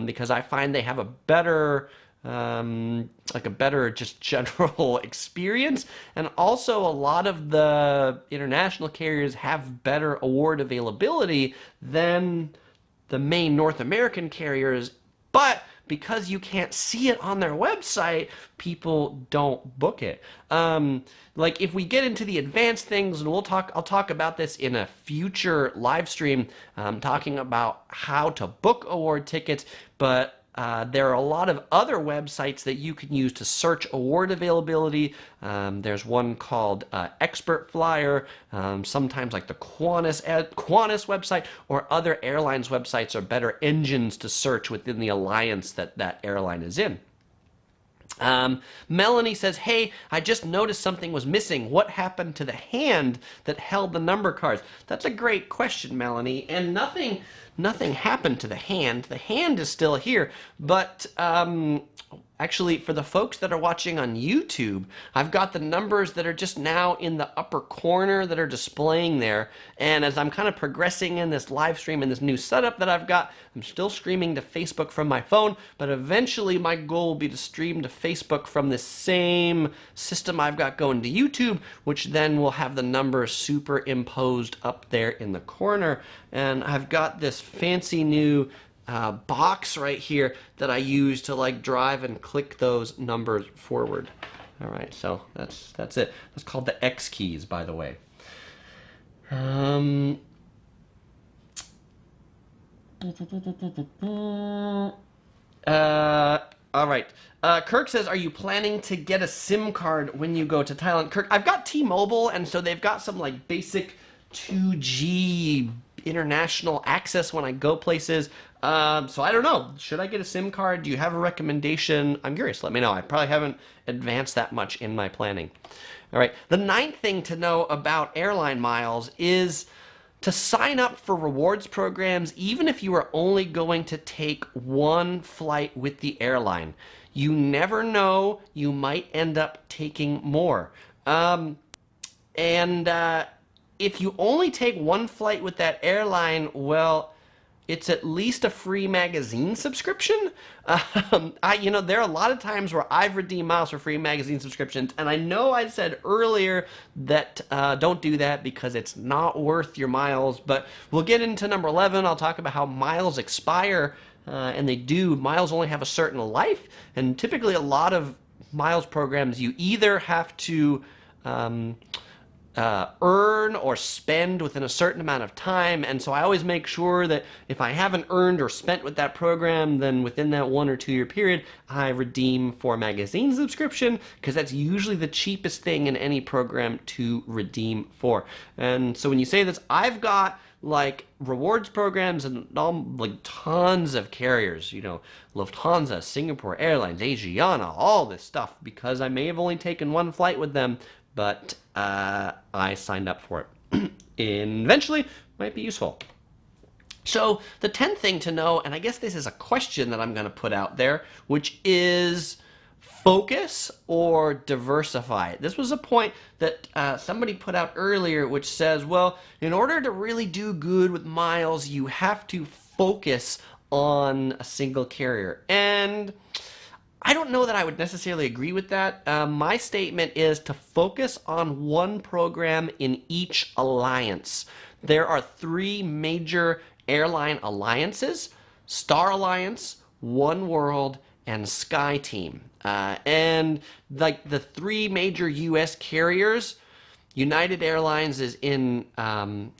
because I find they have a better just general experience, and also a lot of the international carriers have better award availability than the main North American carriers, but because you can't see it on their website, people don't book it. Like if we get into the advanced things, and I'll talk about this in a future live stream, talking about how to book award tickets, but there are a lot of other websites that you can use to search award availability. There's one called Expert Flyer, sometimes like the Qantas website, or other airlines' websites are better engines to search within the alliance that airline is in. Melanie says, hey, I just noticed something was missing. What happened to the hand that held the number cards? That's a great question, Melanie, and nothing happened to the hand. The hand is still here, but actually, for the folks that are watching on YouTube, I've got the numbers that are just now in the upper corner that are displaying there. And as I'm kind of progressing in this live stream and this new setup that I've got, I'm still streaming to Facebook from my phone, but eventually my goal will be to stream to Facebook from the same system I've got going to YouTube, which then will have the numbers superimposed up there in the corner. And I've got this fancy new box right here that I use to like drive and click those numbers forward. All right, so that's it. That's called the X keys, by the way. All right. Kirk says, are you planning to get a SIM card when you go to Thailand? Kirk, I've got T-Mobile, and so they've got some like basic 2G international access when I go places. So I don't know. Should I get a SIM card? Do you have a recommendation? I'm curious. Let me know. I probably haven't advanced that much in my planning. All right. The ninth thing to know about airline miles is to sign up for rewards programs, even if you are only going to take one flight with the airline. You never know. You might end up taking more. If you only take one flight with that airline, well, it's at least a free magazine subscription. There are a lot of times where I've redeemed miles for free magazine subscriptions, and I know I said earlier that don't do that because it's not worth your miles, but we'll get into number 11. I'll talk about how miles expire, and they do. Miles only have a certain life, and typically a lot of miles programs, you either have to earn or spend within a certain amount of time, and so I always make sure that if I haven't earned or spent with that program, then within that 1 or 2 year period, I redeem for a magazine subscription, because that's usually the cheapest thing in any program to redeem for. And so when you say this, I've got like rewards programs and like tons of carriers, you know, Lufthansa, Singapore Airlines, Asiana, all this stuff, because I may have only taken one flight with them, but I signed up for it. And eventually, might be useful. So the 10th thing to know, and I guess this is a question that I'm going to put out there, which is focus or diversify. This was a point that somebody put out earlier, which says, well, in order to really do good with miles, you have to focus on a single carrier. And I don't know that I would necessarily agree with that. My statement is to focus on one program in each alliance. There are 3 major airline alliances: Star Alliance, One World, and SkyTeam. And like the 3 major US carriers, United Airlines is in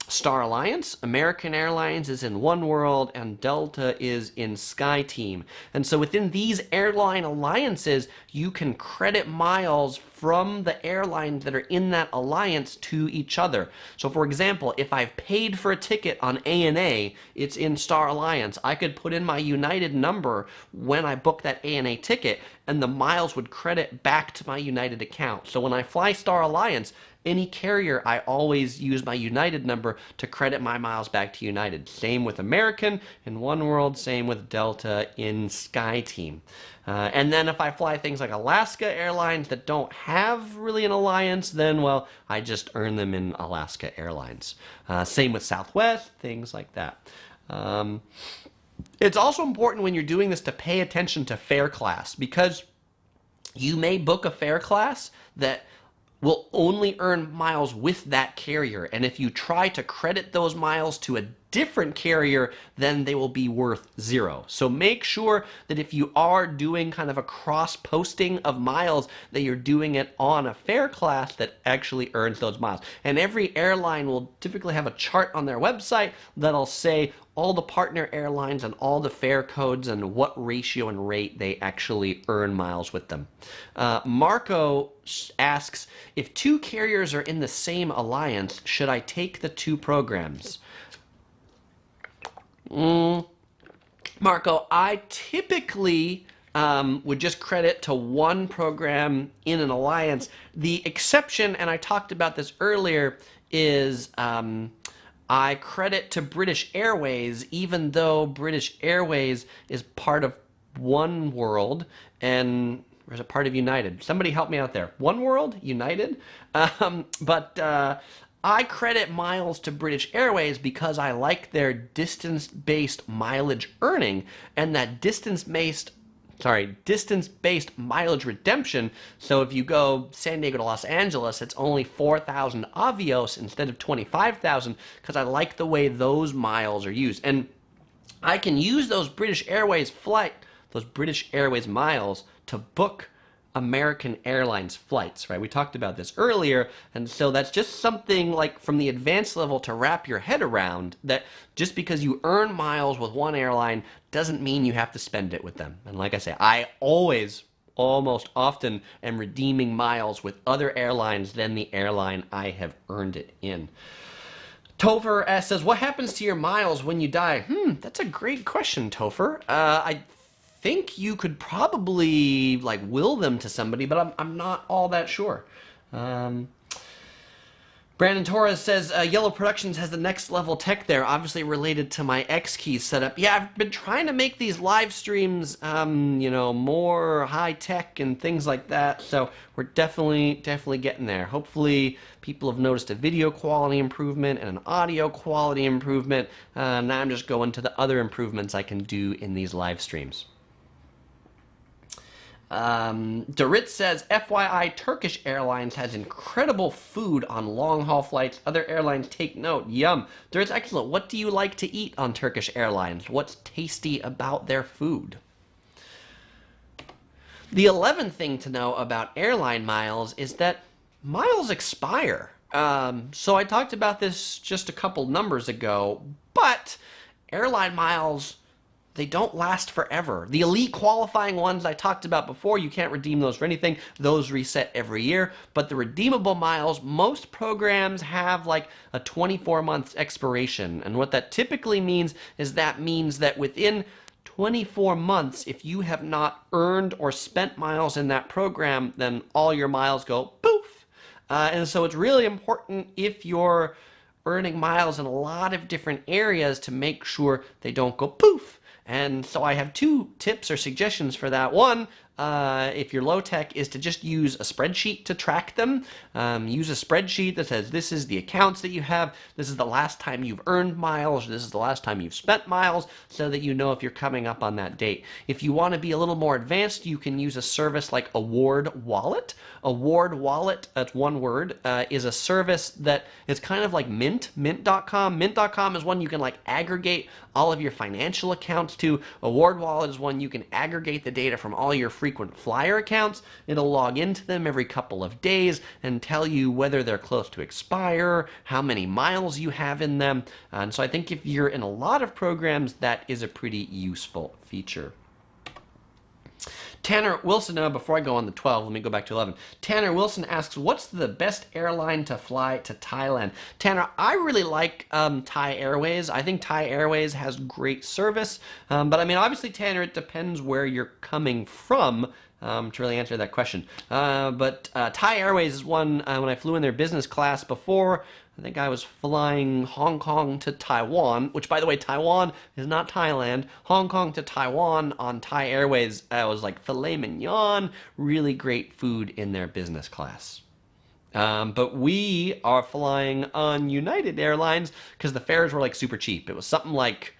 Star Alliance, American Airlines is in One World, and Delta is in SkyTeam. And so within these airline alliances, you can credit miles from the airlines that are in that alliance to each other. So for example, if I've paid for a ticket on ANA, it's in Star Alliance, I could put in my United number when I book that ANA ticket, and the miles would credit back to my United account. So when I fly Star Alliance, any carrier, I always use my United number to credit my miles back to United. Same with American in One World, same with Delta in SkyTeam. And then if I fly things like Alaska Airlines that don't have really an alliance, then, well, I just earn them in Alaska Airlines. Same with Southwest, things like that. It's also important when you're doing this to pay attention to fare class, because you may book a fare class that will only earn miles with that carrier, and if you try to credit those miles to a different carrier, then they will be worth 0. So make sure that if you are doing kind of a cross-posting of miles, that you're doing it on a fare class that actually earns those miles. And every airline will typically have a chart on their website that'll say all the partner airlines and all the fare codes and what ratio and rate they actually earn miles with them. Marco asks, if 2 carriers are in the same alliance, should I take the 2 programs? Marco, I typically would just credit to one program in an alliance. The exception, and I talked about this earlier, is I credit to British Airways, even though British Airways is part of One World and there's a part of United. Somebody help me out there. One World? United? I credit miles to British Airways because I like their distance-based mileage earning, and that distance-based mileage redemption. So if you go San Diego to Los Angeles, it's only 4,000 Avios instead of 25,000, because I like the way those miles are used. And I can use those British Airways miles to book American Airlines flights, right? We talked about this earlier, and so that's just something like from the advanced level to wrap your head around, that just because you earn miles with one airline doesn't mean you have to spend it with them. And like I say, I almost often am redeeming miles with other airlines than the airline I have earned it in. Topher says, what happens to your miles when you die? That's a great question, Topher. I think you could probably like will them to somebody, but I'm not all that sure. Brandon Torres says, Yellow Productions has the next level tech there, obviously related to my X keys setup. Yeah, I've been trying to make these live streams, you know, more high tech and things like that. So we're definitely getting there. Hopefully people have noticed a video quality improvement and an audio quality improvement. Now I'm just going to the other improvements I can do in these live streams. Dorit says, FYI, Turkish Airlines has incredible food on long-haul flights. Other airlines take note. Yum. Dorit's excellent. What do you like to eat on Turkish Airlines? What's tasty about their food? The 11th thing to know about airline miles is that miles expire. So I talked about this just a couple numbers ago, but airline miles, they don't last forever. The elite qualifying ones I talked about before, you can't redeem those for anything. Those reset every year. But the redeemable miles, most programs have like a 24-month expiration. And what that typically means is that within 24 months, if you have not earned or spent miles in that program, then all your miles go poof. And so it's really important if you're earning miles in a lot of different areas to make sure they don't go poof. And so I have two tips or suggestions for that. One, if you're low tech, is to just use a spreadsheet to track them. Use a spreadsheet that says this is the accounts that you have, this is the last time you've earned miles, this is the last time you've spent miles, so that you know if you're coming up on that date. If you want to be a little more advanced, you can use a service like Award Wallet. Award Wallet, that's one word, is a service that is kind of like Mint, mint.com. Mint.com is one you can like aggregate all of your financial accounts to. Award Wallet is one you can aggregate the data from all your frequent flyer accounts. It'll log into them every couple of days and tell you whether they're close to expire, how many miles you have in them. And so I think if you're in a lot of programs, that is a pretty useful feature. Tanner Wilson, before I go on the 12, let me go back to 11. Tanner Wilson asks, what's the best airline to fly to Thailand? Tanner, I really like Thai Airways. I think Thai Airways has great service. But I mean, obviously, Tanner, it depends where you're coming from to really answer that question. But Thai Airways is one, when I flew in their business class before, I think I was flying Hong Kong to Taiwan, which, by the way, Taiwan is not Thailand. Hong Kong to Taiwan on Thai Airways was like filet mignon, really great food in their business class. But we are flying on United Airlines because the fares were like super cheap. It was something like,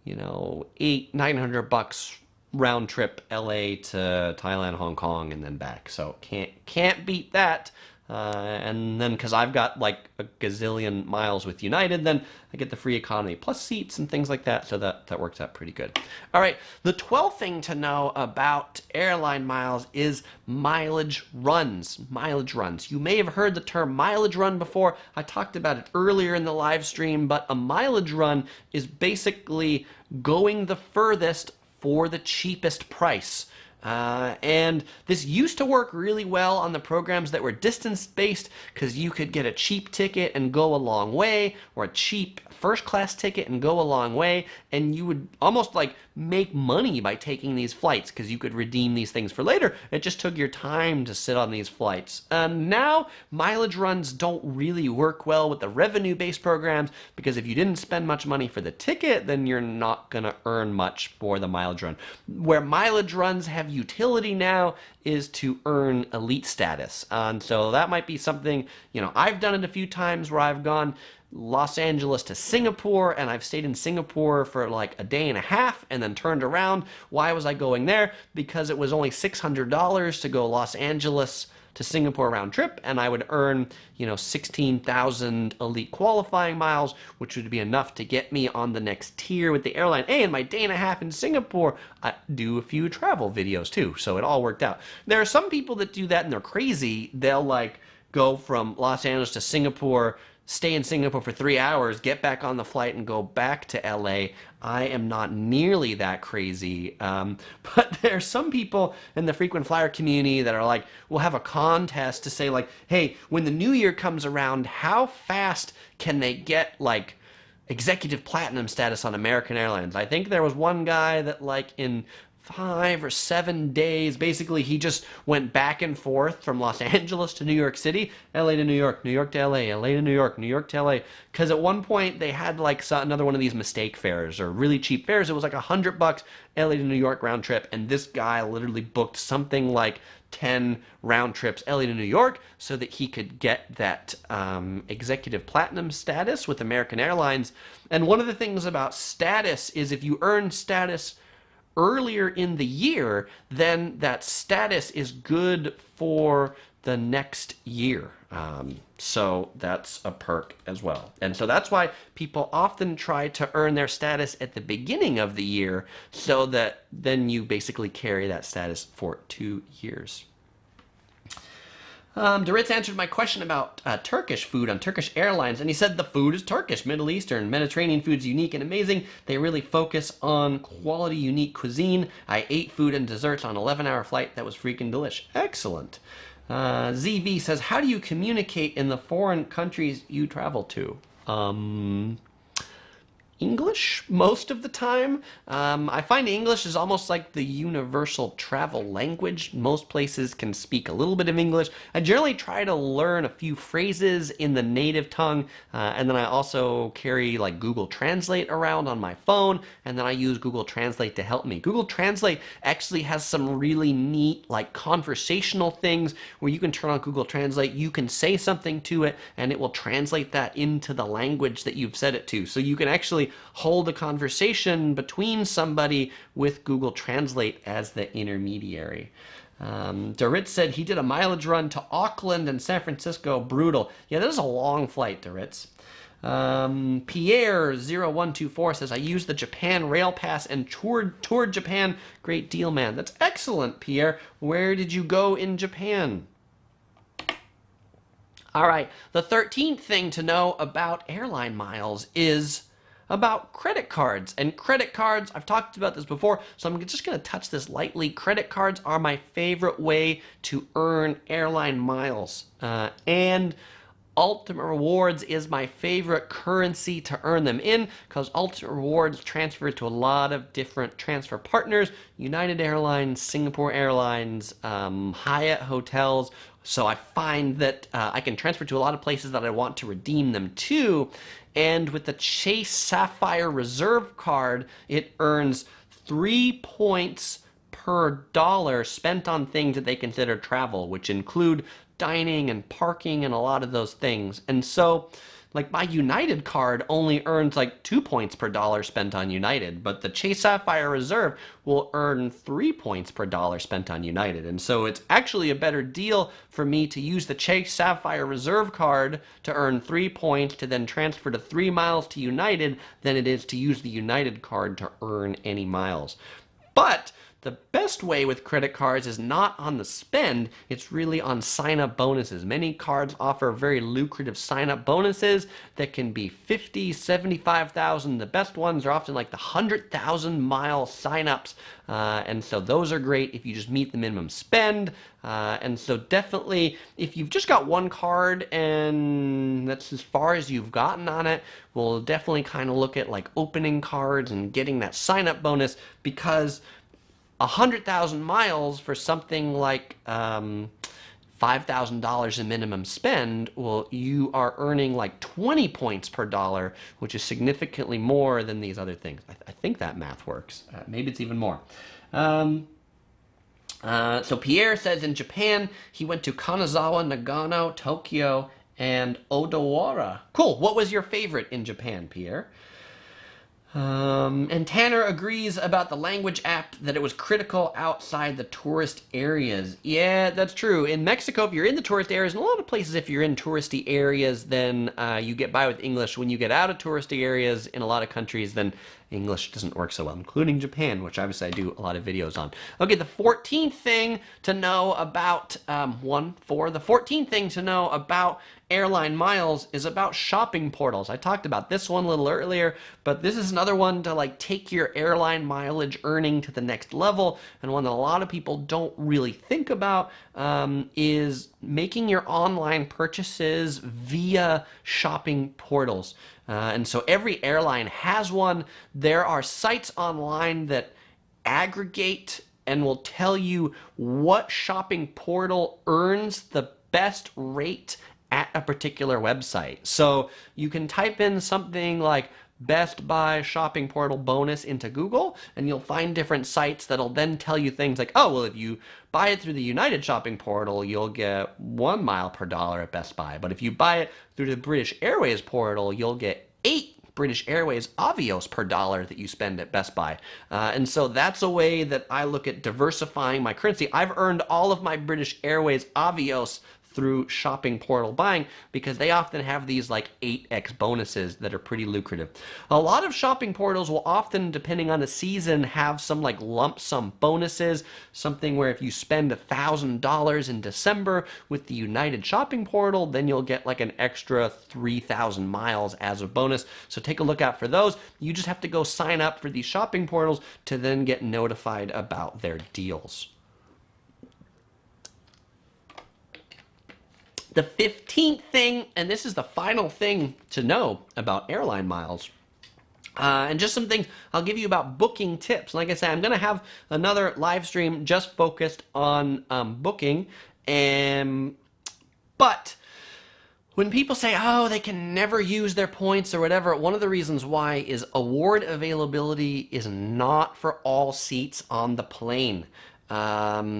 you know, $800-900 round trip LA to Thailand, Hong Kong, and then back. So can't beat that. And then because I've got like a gazillion miles with United, then I get the free economy plus seats and things like that. So that works out pretty good. All right, the 12th thing to know about airline miles is mileage runs. Mileage runs. You may have heard the term mileage run before. I talked about it earlier in the live stream, but a mileage run is basically going the furthest for the cheapest price. And this used to work really well on the programs that were distance-based because you could get a cheap ticket and go a long way, or a cheap first-class ticket and go a long way, and you would almost like make money by taking these flights because you could redeem these things for later. It just took your time to sit on these flights. Now, mileage runs don't really work well with the revenue-based programs because if you didn't spend much money for the ticket, then you're not going to earn much for the mileage run. Where mileage runs have utility now is to earn elite status. So that might be something, you know, I've done it a few times where I've gone Los Angeles to Singapore, and I've stayed in Singapore for like a day and a half and then turned around. Why was I going there? Because it was only $600 to go Los Angeles to Singapore round trip, and I would earn, you know, 16,000 elite qualifying miles, which would be enough to get me on the next tier with the airline. Hey, in my day and a half in Singapore, I do a few travel videos too, so it all worked out. There are some people that do that and they're crazy. They'll like go from Los Angeles to Singapore, stay in Singapore for 3 hours, get back on the flight, and go back to LA. I am not nearly that crazy. But there are some people in the frequent flyer community that are like, we'll have a contest to say like, hey, when the new year comes around, how fast can they get like executive platinum status on American Airlines? I think there was one guy that like in 5 or 7 days, basically he just went back and forth from Los Angeles to New York City, LA to New York, New York to LA, LA to New York, New York to LA. Because at one point they had like another one of these mistake fares or really cheap fares. It was like $100 LA to New York round trip, and this guy literally booked something like 10 round trips LA to New York so that he could get that executive platinum status with American Airlines. And one of the things about status is if you earn status earlier in the year, then that status is good for the next year. So that's a perk as well. And so that's why people often try to earn their status at the beginning of the year so that then you basically carry that status for 2 years. Doritz answered my question about Turkish food on Turkish Airlines, and he said the food is Turkish, Middle Eastern, Mediterranean food's unique and amazing. They really focus on quality, unique cuisine. I ate food and desserts on an 11-hour flight. That was freaking delish. Excellent. ZV says, how do you communicate in the foreign countries you travel to? English most of the time. I find English is almost like the universal travel language. Most places can speak a little bit of English. I generally try to learn a few phrases in the native tongue, and then I also carry like Google Translate around on my phone, and then I use Google Translate to help me. Google Translate actually has some really neat like conversational things where you can turn on Google Translate, you can say something to it, and it will translate that into the language that you've said it to. So you can actually hold a conversation between somebody with Google Translate as the intermediary. Doritz said he did a mileage run to Auckland and San Francisco. Brutal. Yeah, that is a long flight, Doritz. Pierre0124 says, I used the Japan Rail Pass and toured Japan. Great deal, man. That's excellent, Pierre. Where did you go in Japan? All right, the 13th thing to know about airline miles is about credit cards. And credit cards, I've talked about this before, so I'm just going to touch this lightly. Credit cards are my favorite way to earn airline miles. And Ultimate Rewards is my favorite currency to earn them in because Ultimate Rewards transfer to a lot of different transfer partners, United Airlines, Singapore Airlines, Hyatt Hotels. So I find that I can transfer to a lot of places that I want to redeem them to. And with the Chase Sapphire Reserve card, it earns 3 points per dollar spent on things that they consider travel, which include dining and parking and a lot of those things. And so, like, my United card only earns like 2 points per dollar spent on United, but the Chase Sapphire Reserve will earn 3 points per dollar spent on United. And so it's actually a better deal for me to use the Chase Sapphire Reserve card to earn 3 points to then transfer to 3 miles to United than it is to use the United card to earn any miles. But the best way with credit cards is not on the spend, it's really on sign-up bonuses. Many cards offer very lucrative sign-up bonuses that can be 50, 75,000. The best ones are often like the 100,000 mile sign-ups. And so those are great if you just meet the minimum spend. And so definitely, if you've just got one card and that's as far as you've gotten on it, we'll definitely kind of look at like opening cards and getting that sign-up bonus, because 100,000 miles for something like $5,000 in minimum spend, well, you are earning like 20 points per dollar, which is significantly more than these other things. I think that math works. Maybe it's even more. So Pierre says in Japan, he went to Kanazawa, Nagano, Tokyo, and Odawara. Cool. What was your favorite in Japan, Pierre? And Tanner agrees about the language app, that it was critical outside the tourist areas. Yeah, that's true. In Mexico, if you're in the tourist areas, and a lot of places, if you're in touristy areas, then you get by with English. When you get out of touristy areas in a lot of countries, then English doesn't work so well, including Japan, which obviously I do a lot of videos on. Okay, the 14th thing to know about, the 14th thing to know about airline miles is about shopping portals. I talked about this one a little earlier, but this is another one to like take your airline mileage earning to the next level, and one that a lot of people don't really think about is making your online purchases via shopping portals. And so every airline has one. There are sites online that aggregate and will tell you what shopping portal earns the best rate at a particular website. So you can type in something like Best Buy shopping portal bonus into Google, and you'll find different sites that'll then tell you things like, oh, well, if you buy it through the United shopping portal, you'll get 1 mile per dollar at Best Buy. But if you buy it through the British Airways portal, you'll get 8 British Airways Avios per dollar that you spend at Best Buy. And so that's a way that I look at diversifying my currency. I've earned all of my British Airways Avios through shopping portal buying, because they often have these like 8x bonuses that are pretty lucrative. A lot of shopping portals will often, depending on the season, have some like lump sum bonuses, something where if you spend $1,000 in December with the United shopping portal, then you'll get like an extra 3,000 miles as a bonus. So take a look out for those. You just have to go sign up for these shopping portals to then get notified about their deals. The 15th thing, and this is the final thing to know about airline miles, and just some things I'll give you about booking tips. Like I said, I'm going to have another live stream just focused on booking, but when people say, oh, they can never use their points or whatever, one of the reasons why is award availability is not for all seats on the plane.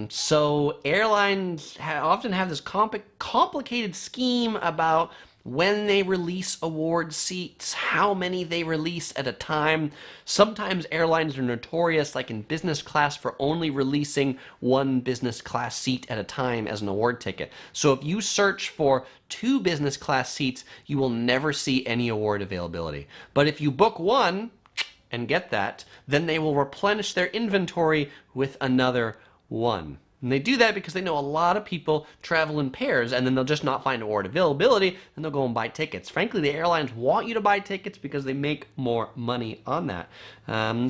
So airlines often have this complicated scheme about when they release award seats, how many they release at a time. Sometimes airlines are notorious, like in business class, for only releasing one business class seat at a time as an award ticket. So if you search for 2 business class seats, you will never see any award availability. But if you book one and get that, then they will replenish their inventory with another one. And they do that because they know a lot of people travel in pairs, and then they'll just not find award availability, and they'll go and buy tickets. Frankly, the airlines want you to buy tickets because they make more money on that.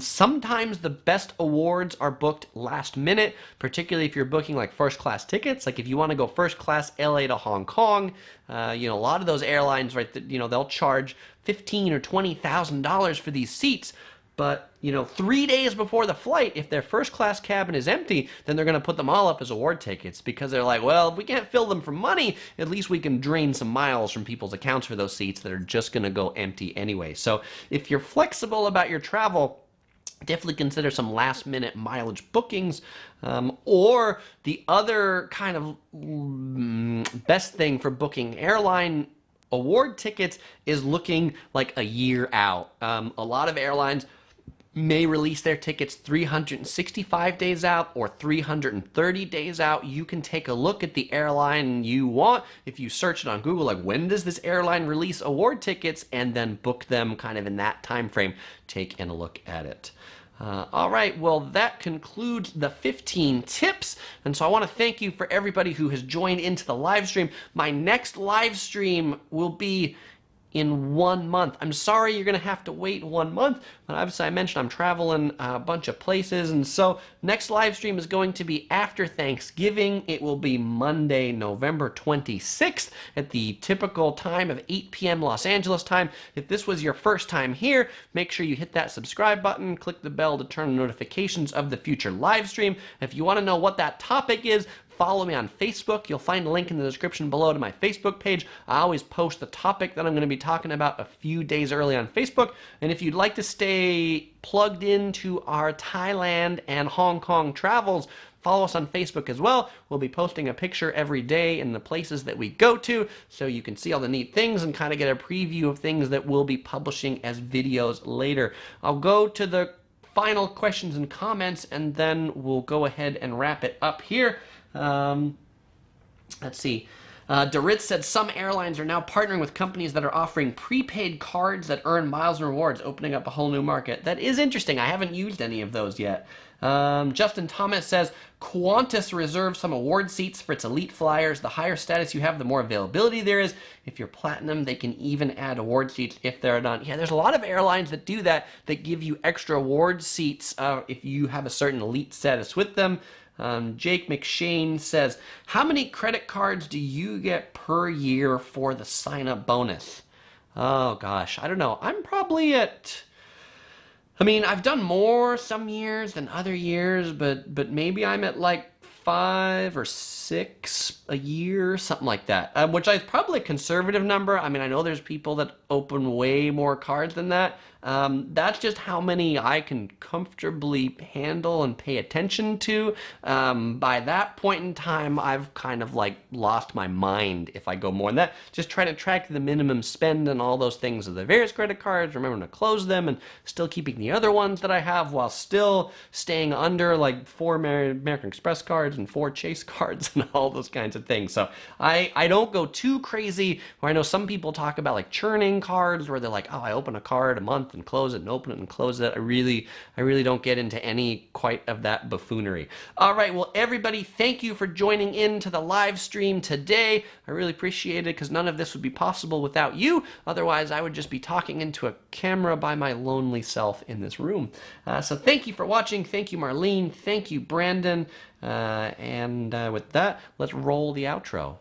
Sometimes the best awards are booked last minute, particularly if you're booking like first class tickets. Like if you want to go first class LA to Hong Kong, a lot of those airlines, right, they'll charge $15,000 or $20,000 for these seats. But, 3 days before the flight, if their first class cabin is empty, then they're going to put them all up as award tickets, because they're like, well, if we can't fill them for money, at least we can drain some miles from people's accounts for those seats that are just going to go empty anyway. So if you're flexible about your travel, definitely consider some last minute mileage bookings, or the other kind of best thing for booking airline award tickets is looking like a year out. A lot of airlines may release their tickets 365 days out or 330 days out. You can take a look at the airline you want. If you search it on Google, like when does this airline release award tickets, and then book them kind of in that time frame, take a look at it. All right, well, that concludes the 15 tips. And so I want to thank you for everybody who has joined into the live stream. My next live stream will be in 1 month. I'm sorry you're going to have to wait 1 month, but obviously I mentioned I'm traveling a bunch of places, and so next live stream is going to be after Thanksgiving. It will be Monday, November 26th at the typical time of 8 p.m. Los Angeles time. If this was your first time here, make sure you hit that subscribe button, click the bell to turn on notifications of the future live stream. If you want to know what that topic is, follow me on Facebook. You'll find a link in the description below to my Facebook page. I always post the topic that I'm going to be talking about a few days early on Facebook. And if you'd like to stay plugged into our Thailand and Hong Kong travels, follow us on Facebook as well. We'll be posting a picture every day in the places that we go to, so you can see all the neat things and kind of get a preview of things that we'll be publishing as videos later. I'll go to the final questions and comments, and then we'll go ahead and wrap it up here. Let's see. Dorit said some airlines are now partnering with companies that are offering prepaid cards that earn miles and rewards, opening up a whole new market. That is interesting. I haven't used any of those yet. Justin Thomas says Qantas reserves some award seats for its elite flyers. The higher status you have, the more availability there is. If you're platinum, they can even add award seats if they're not. Yeah, there's a lot of airlines that do that, that give you extra award seats if you have a certain elite status with them. Jake McShane says, how many credit cards do you get per year for the sign-up bonus? Oh, gosh, I don't know. I'm probably at... I've done more some years than other years, but maybe I'm at like 5 or 6 a year, something like that, which is probably a conservative number. I know there's people that open way more cards than that. That's just how many I can comfortably handle and pay attention to. By that point in time, I've kind of like lost my mind if I go more than that. Just trying to track the minimum spend and all those things of the various credit cards, remembering to close them and still keeping the other ones that I have while still staying under like 4 American Express cards and 4 Chase cards and all those kinds of things. So I don't go too crazy, where I know some people talk about like churning cards where they're like, oh, I open a card a month and close it and open it and close it. I really don't get into any quite of that buffoonery. All right, well, everybody, thank you for joining in to the live stream today. I really appreciate it, because none of this would be possible without you. Otherwise, I would just be talking into a camera by my lonely self in this room. So thank you for watching. Thank you, Marlene. Thank you, Brandon. And with that, let's roll the outro.